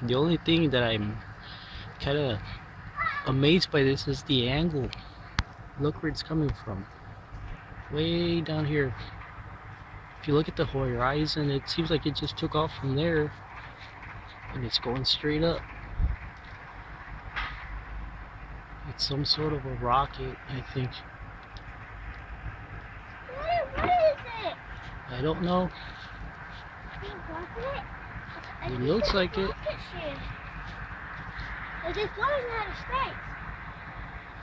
The only thing that I'm kind of amazed by this is the angle. Look where it's coming from. Way down here. If you look at the horizon, it seems like it just took off from there and it's going straight up. It's some sort of a rocket, I think. What is it? I don't know. It looks like it. Is it going out of space?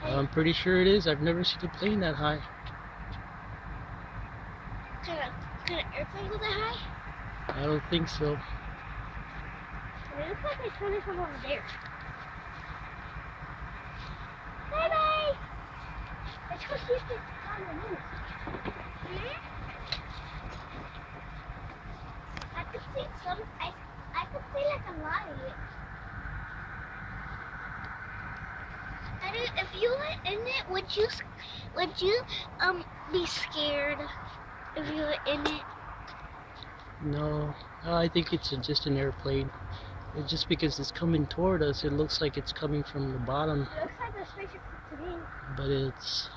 I'm pretty sure it is. I've never seen a plane that high. Can an airplane go that high? I don't think so. It looks like it's coming from over there. Bye-bye! Let's go see if it's on the news. I could see some, I could see like a light. And if you were in it, would you be scared if you were in it? No, I think it's just an airplane. It's just because it's coming toward us, it looks like it's coming from the bottom. It looks like a spaceship to me. But it's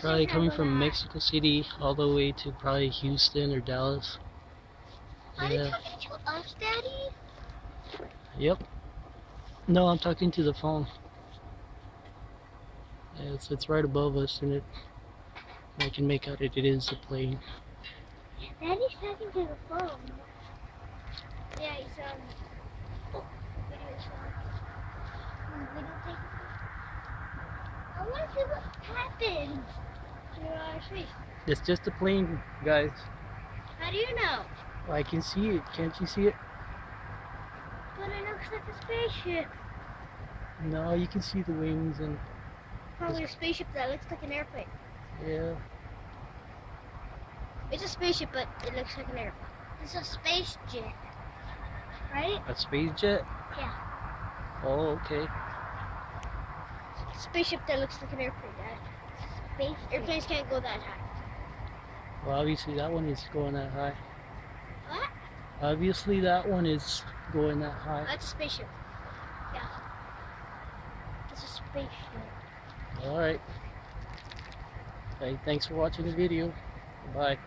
probably coming from Mexico City all the way to probably Houston or Dallas. Are you talking to us, Daddy? Yep. No, I'm talking to the phone. It's right above us, and I can make out it is a plane. Daddy's talking to the phone. Yeah, he's video taking. I want to see what happens to our face. It's just a plane, guys. How do you know? I can see it. Can't you see it? But it looks like a spaceship. No, you can see the wings and... Probably a spaceship that looks like an airplane. Yeah. It's a spaceship, but it looks like an airplane. It's a space jet, right? A space jet? Yeah. Oh, okay. Spaceship that looks like an airplane, Dad. Space airplanes can't go that high. Well, obviously that one is going that high. What? Obviously that one is going that high. That's a spaceship. Yeah. It's a spaceship. Alright. Hey, thanks for watching the video. Bye.